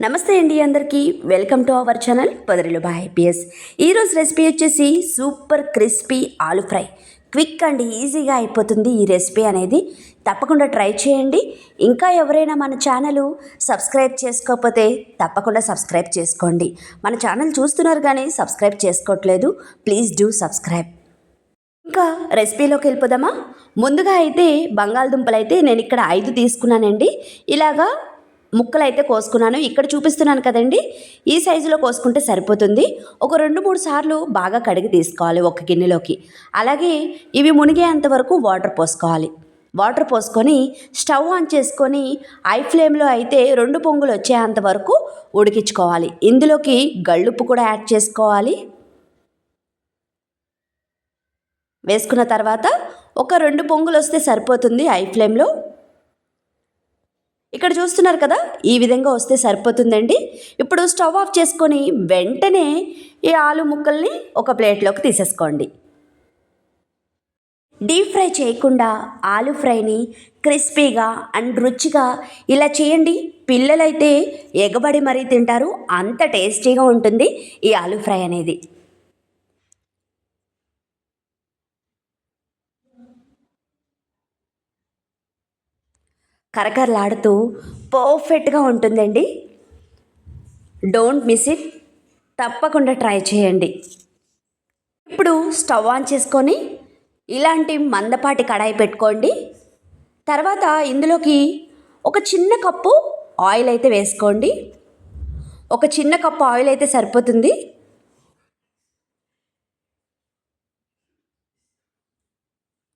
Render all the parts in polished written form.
నమస్తే అండి అందరికీ వెల్కమ్ టు అవర్ ఛానల్ పొదరిలో బై ఐపీఎస్. ఈరోజు రెసిపీ వచ్చేసి super crispy aloo fry. Quick and ఈజీగా అయిపోతుంది ఈ రెసిపీ అనేది. తప్పకుండా ట్రై చేయండి. ఇంకా ఎవరైనా మన ఛానల్ సబ్స్క్రైబ్ చేసుకోకపోతే తప్పకుండా సబ్స్క్రైబ్ చేసుకోండి. మన ఛానల్ చూస్తున్నారు కానీ సబ్స్క్రైబ్ చేసుకోవట్లేదు, ప్లీజ్ డూ సబ్స్క్రైబ్. ఇంకా రెసిపీలోకి వెళ్ళిపోదామా? ముందుగా అయితే బంగాళదుంపలు అయితే నేను ఇక్కడ 5 తీసుకున్నానండి. ఇలాగా ముక్కలు అయితే కోసుకున్నాను. ఇక్కడ చూపిస్తున్నాను కదండి, ఈ సైజులో కోసుకుంటే సరిపోతుంది. ఒక 2-3 సార్లు బాగా కడిగి తీసుకోవాలి ఒక గిన్నెలోకి. అలాగే ఇవి మునిగేంత వరకు వాటర్ పోసుకోవాలి. వాటర్ పోసుకొని స్టవ్ ఆన్ చేసుకొని ఐ ఫ్లేమ్లో అయితే 2 పొంగులు వచ్చేంత వరకు ఉడికించుకోవాలి. ఇందులోకి గళ్ళుప్పు కూడా యాడ్ చేసుకోవాలి. వేసుకున్న తర్వాత ఒక 2 పొంగులు వస్తే సరిపోతుంది ఐ ఫ్లేమ్లో. ఇక్కడ చూస్తున్నారు కదా, ఈ విధంగా వస్తే సరిపోతుందండి. ఇప్పుడు స్టవ్ ఆఫ్ చేసుకొని వెంటనే ఈ ఆలు ముక్కల్ని ఒక ప్లేట్లోకి తీసేసుకోండి. డీప్ ఫ్రై చేయకుండా ఆలు ఫ్రైని క్రిస్పీగా అండ్ రుచిగా ఇలా చేయండి. పిల్లలైతే ఎగబడి మరీ తింటారు, అంత టేస్టీగా ఉంటుంది ఈ ఆలు ఫ్రై అనేది. కరకరలాడుతూ పర్ఫెక్ట్గా ఉంటుందండి. డోంట్ మిస్ ఇట్, తప్పకుండా ట్రై చేయండి. ఇప్పుడు స్టవ్ ఆన్ చేసుకొని ఇలాంటి మందపాటి కడాయి పెట్టుకోండి. తర్వాత ఇందులోకి ఒక చిన్న కప్పు ఆయిల్ అయితే వేసుకోండి. ఒక చిన్న కప్పు ఆయిల్ అయితే సరిపోతుంది.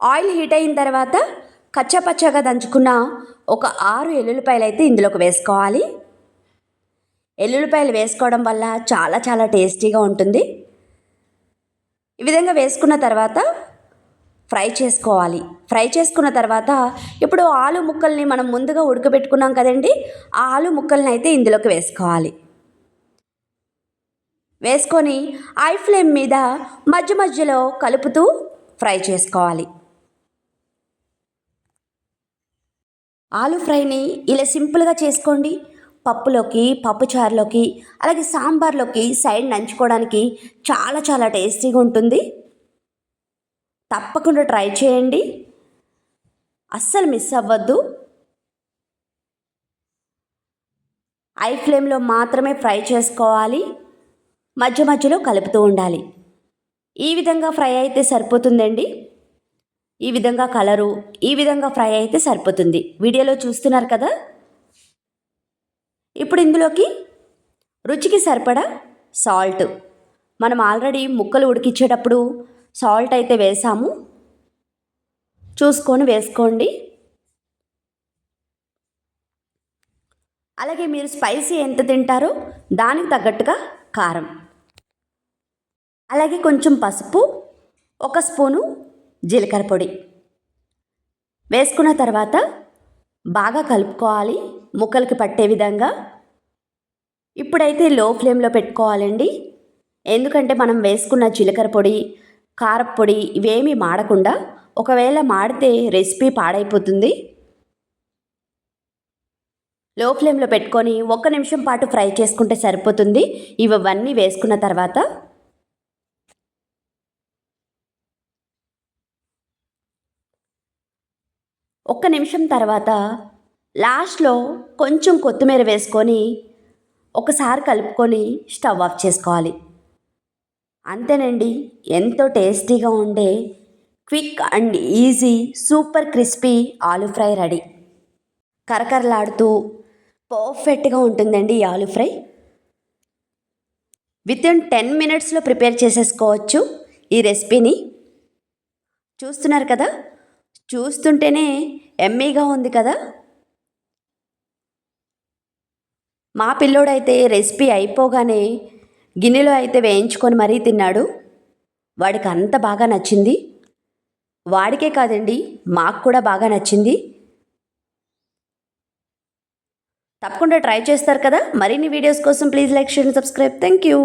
ఆయిల్ హీట్ అయిన తర్వాత కచ్చాపచ్చాగా దంచుకున్న ఒక 6 ఎల్లుల్లిపాయలు అయితే ఇందులోకి వేసుకోవాలి. ఎల్లుల్లిపాయలు వేసుకోవడం వల్ల చాలా చాలా టేస్టీగా ఉంటుంది. ఈ విధంగా వేసుకున్న తర్వాత ఫ్రై చేసుకోవాలి. ఫ్రై చేసుకున్న తర్వాత ఇప్పుడు ఆలు ముక్కల్ని మనం ముందుగా ఉడకబెట్టుకున్నాం కదండి, ఆ ఆలు ముక్కల్ని అయితే ఇందులోకి వేసుకోవాలి. వేసుకొని ఐ ఫ్లేమ్ మీద మధ్య మధ్యలో కలుపుతూ ఫ్రై చేసుకోవాలి. ఆలు ఫ్రైని ఇలా సింపుల్గా చేసుకోండి. పప్పులోకి, పప్పుచారులోకి, అలాగే సాంబార్లోకి సైడ్ నంచుకోవడానికి చాలా చాలా టేస్టీగా ఉంటుంది. తప్పకుండా ట్రై చేయండి, అస్సలు మిస్ అవ్వద్దు. ఐ ఫ్లేమ్లో మాత్రమే ఫ్రై చేసుకోవాలి, మధ్య మధ్యలో కలుపుతూ ఉండాలి. ఈ విధంగా ఫ్రై అయితే సరిపోతుందండి. ఈ విధంగా కలరు, ఈ విధంగా ఫ్రై అయితే సరిపోతుంది. వీడియోలో చూస్తున్నారు కదా. ఇప్పుడు ఇందులోకి రుచికి సరిపడా సాల్ట్, మనం ఆల్రెడీ ముక్కలు ఉడికించేటప్పుడు సాల్ట్ అయితే వేసాము, చూసుకొని వేసుకోండి. అలాగే మీరు స్పైసీ ఎంత తింటారో దానికి తగ్గట్టుగా కారం, అలాగే కొంచెం పసుపు, 1 స్పూను జీలకర్ర పొడి వేసుకున్న తర్వాత బాగా కలుపుకోవాలి ముక్కలకి పట్టే విధంగా. ఇప్పుడైతే లో ఫ్లేమ్లో పెట్టుకోవాలండి, ఎందుకంటే మనం వేసుకున్న జీలకర్ర పొడి, కారపొడి ఇవేమీ మాడకుండా. ఒకవేళ మాడితే రెసిపీ పాడైపోతుంది. లో ఫ్లేమ్లో పెట్టుకొని 1 నిమిషం పాటు ఫ్రై చేసుకుంటే సరిపోతుంది. ఇవన్నీ వేసుకున్న తర్వాత 1 నిమిషం తర్వాత లాస్ట్లో కొంచెం కొత్తిమీర వేసుకొని ఒకసారి కలుపుకొని స్టవ్ ఆఫ్ చేసుకోవాలి. అంతేనండి, ఎంతో టేస్టీగా ఉండే quick and easy super crispy aloo fry ready. కరకరలాడుతూ పర్ఫెక్ట్గా ఉంటుందండి ఈ ఆలు ఫ్రై. వితిన్ 10 మినిట్స్లో ప్రిపేర్ చేసేసుకోవచ్చు ఈ రెసిపీని. చూస్తున్నారు కదా, చూస్తుంటేనే ఎమ్మీగా ఉంది కదా. మా పిల్లోడైతే రెసిపీ అయిపోగానే గిన్నెలో అయితే వేయించుకొని మరీ తిన్నాడు. వాడికి అంత బాగా నచ్చింది. వాడికే కాదండి, మాకు కూడా బాగా నచ్చింది. తప్పకుండా ట్రై చేస్తారు కదా. మరిన్ని వీడియోస్ కోసం please like, share and subscribe. Thank you.